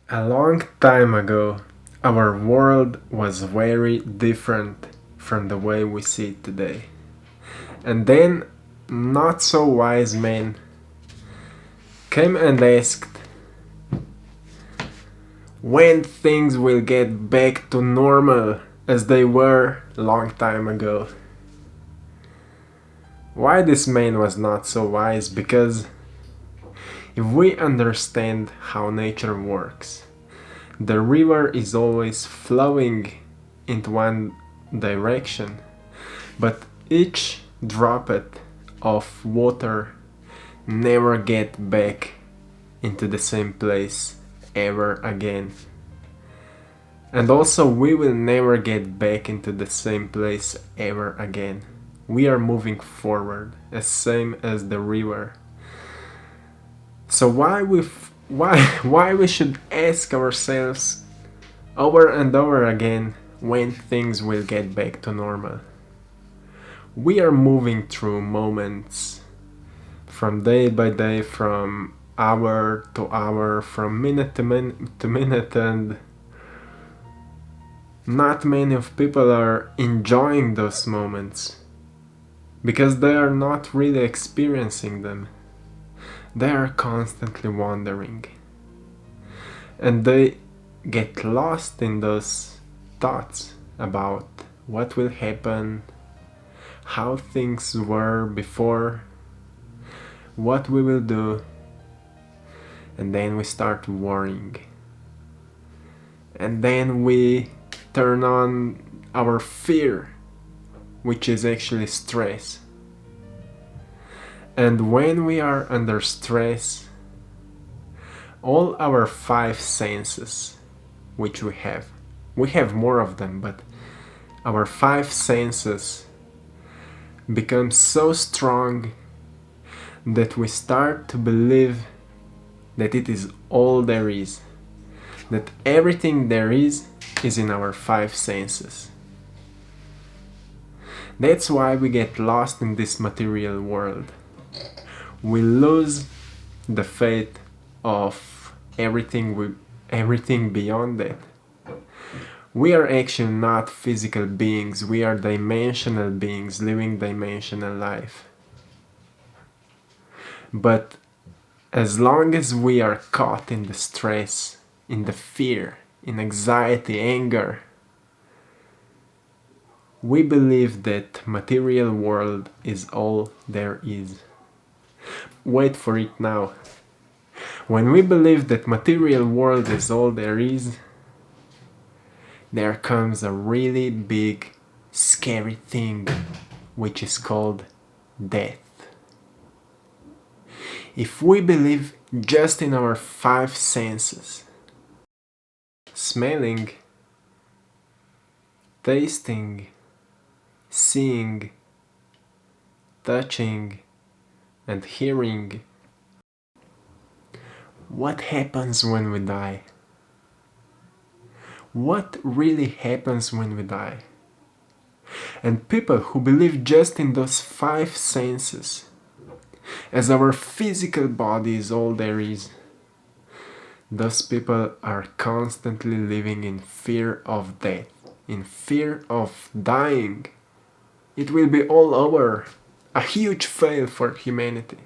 A long time ago, our world was very different from the way we see it today. And then, not so wise men came and asked when things will get back to normal as they were long time ago. Why this man was not so wise? Because if we understand how nature works, the river is always flowing into one direction, but each droplet of water never get back into the same place ever again. And also we will never get back into the same place ever again. We are moving forward, as same as the river. So why we should ask ourselves over and over again when things will get back to normal? We are moving through moments from day by day, from hour to hour, from minute to minute, and not many of people are enjoying those moments because they are not really experiencing them. They are constantly wandering and they get lost in those thoughts about what will happen, how things were before, what we will do, and then we start worrying. And then we turn on our fear, which is actually stress. And when we are under stress, all our five senses, which we have more of them, but our five senses become so strong that we start to believe that it is all there is, that everything there is in our five senses. That's why we get lost in this material world. We lose the faith of everything beyond that. We are actually not physical beings, we are dimensional beings living dimensional life. But as long as we are caught in the stress, in the fear, in anxiety, anger, we believe that material world is all there is. Wait for it now. When we believe that material world is all there is, there comes a really big, scary thing, which is called death. If we believe just in our five senses, smelling, tasting, seeing, touching, and hearing, what happens when we die? What really happens when we die? And people who believe just in those five senses, as our physical body is all there is, those people are constantly living in fear of death, in fear of dying. It will be all over, a huge fail for humanity.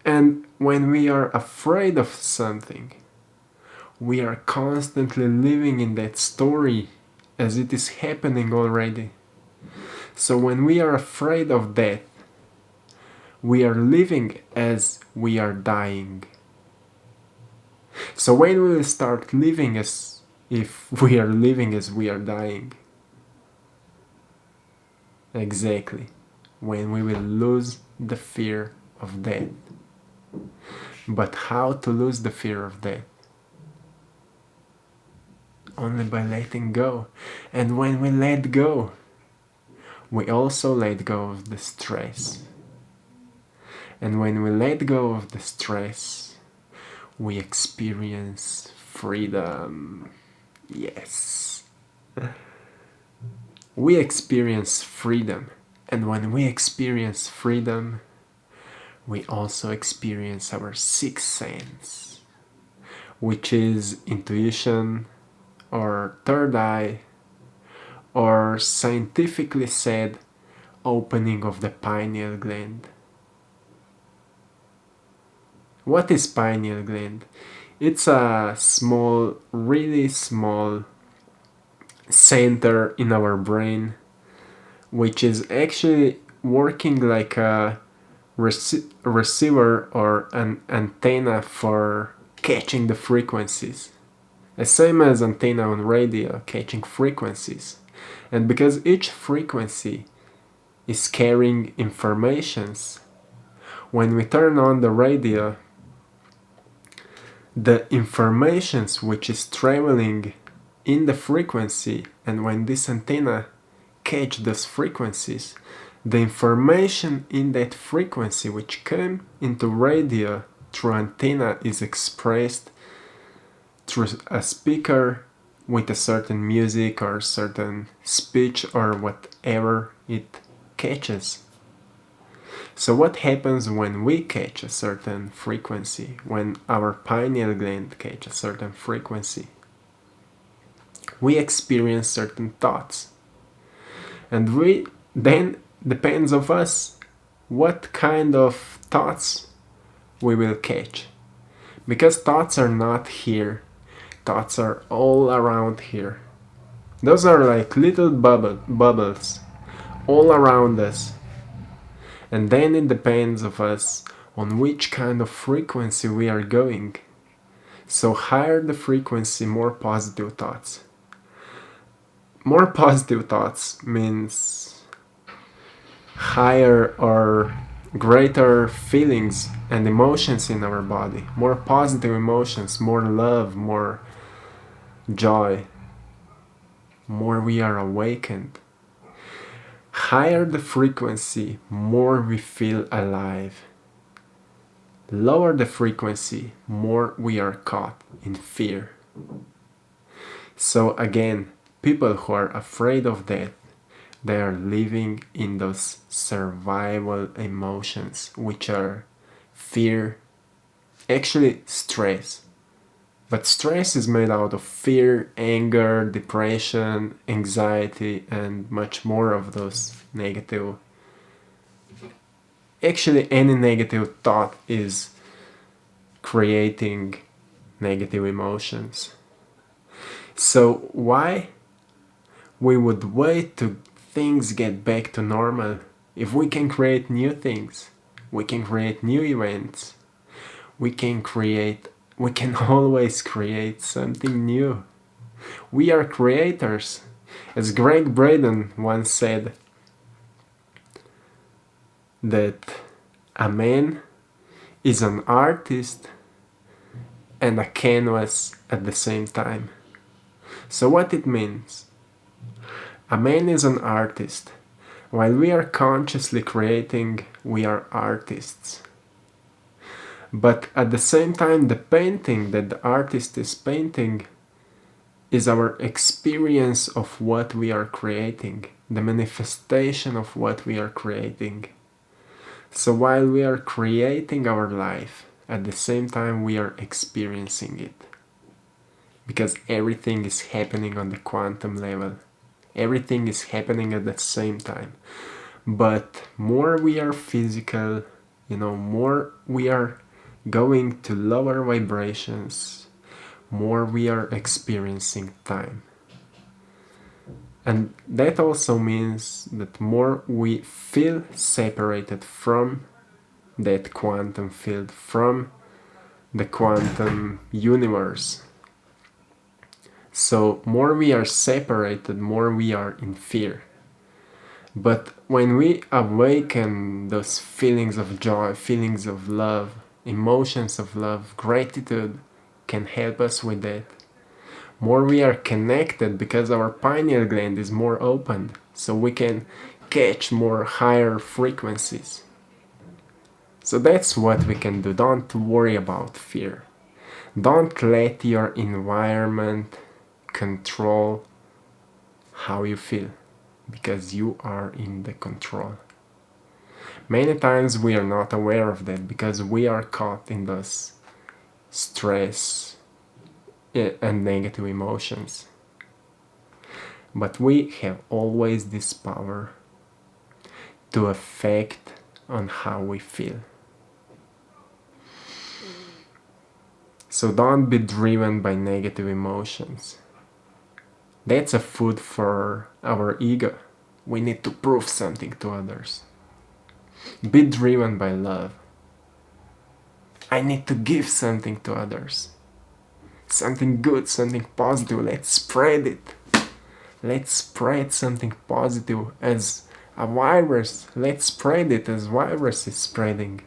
And when we are afraid of something, we are constantly living in that story as it is happening already. So when we are afraid of death, we are living as we are dying. So when we will start living as if we are living as we are dying? Exactly, when we will lose the fear of death. But how to lose the fear of death? Only by letting go. And when we let go, we also let go of the stress. And when we let go of the stress, we experience freedom. Yes. We experience freedom. And when we experience freedom, we also experience our sixth sense. which is intuition or third eye, or scientifically said, opening of the pineal gland. What is pineal gland? It's a small, really small center in our brain, which is actually working like a receiver or an antenna for catching the frequencies. The same as antenna on radio, catching frequencies. And because each frequency is carrying informations, when we turn on the radio, the informations which is traveling in the frequency, and when this antenna catch those frequencies, the information in that frequency which came into radio through antenna is expressed through a speaker with a certain music or certain speech or whatever it catches. So what happens when we catch a certain frequency, when our pineal gland catches a certain frequency? We experience certain thoughts. And we then depends of us what kind of thoughts we will catch. Because thoughts are not here. Thoughts are all around here. Those are like little bubbles all around us. And then it depends of us on which kind of frequency we are going. So higher the frequency, more positive thoughts. More positive thoughts means higher or greater feelings and emotions in our body. More positive emotions, more love, more joy. More we are awakened. Higher the frequency, more we feel alive. Lower the frequency, more we are caught in fear. So again, people who are afraid of death, they are living in those survival emotions, which are fear, actually stress. But stress is made out of fear, anger, depression, anxiety, and much more of those negative. Actually, any negative thought is creating negative emotions. So why we would wait to things get back to normal? If we can create new things, we can create new events, we can always create something new. We are creators. As Greg Braden once said, that a man is an artist and a canvas at the same time. So what it means? A man is an artist. While we are consciously creating, we are artists. But at the same time, the painting that the artist is painting is our experience of what we are creating, the manifestation of what we are creating. So while we are creating our life, at the same time we are experiencing it. Because everything is happening on the quantum level. Everything is happening at the same time. But more we are physical, more we are going to lower vibrations, more we are experiencing time. And that also means that more we feel separated from that quantum field, from the quantum universe. So more we are separated, more we are in fear. But when we awaken those feelings of joy, feelings of love, emotions of love, gratitude can help us with that. More we are connected because our pineal gland is more open, so we can catch more higher frequencies. So that's what we can do. Don't worry about fear. Don't let your environment control how you feel, because you are in the control. Many times we are not aware of that because we are caught in those stress and negative emotions. But we have always this power to affect on how we feel. So don't be driven by negative emotions. That's a food for our ego. We need to prove something to others. Be driven by love. I need to give something to others. Something good, something positive. Let's spread it. Let's spread something positive as a virus. Let's spread it as virus is spreading.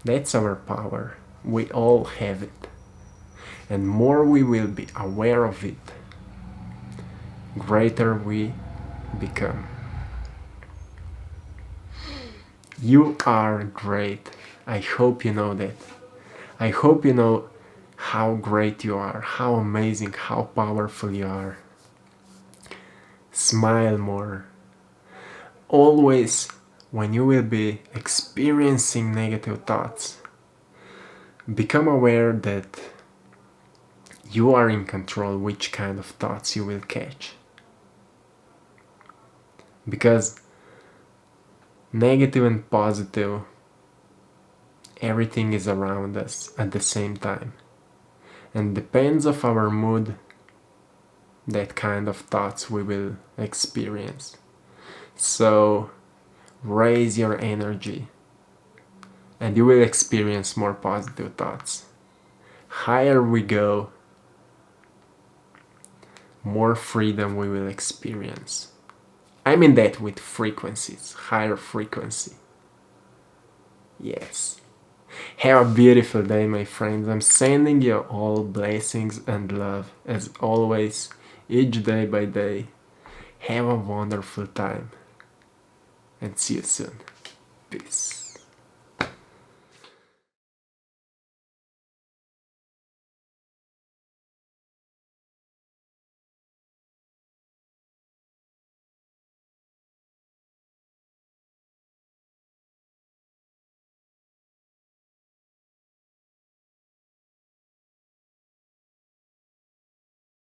That's our power. We all have it. And more we will be aware of it, greater we become. You are great. I hope you know that. I hope you know how great you are, how amazing, how powerful you are. Smile more. Always, when you will be experiencing negative thoughts, become aware that you are in control which kind of thoughts you will catch. Because negative and positive, everything is around us at the same time. And depends of our mood, that kind of thoughts we will experience. So raise your energy and you will experience more positive thoughts. Higher we go, more freedom we will experience. I mean that with frequencies, higher frequency. Yes. Have a beautiful day, my friends. I'm sending you all blessings and love as always, each day by day. Have a wonderful time and see you soon. Peace.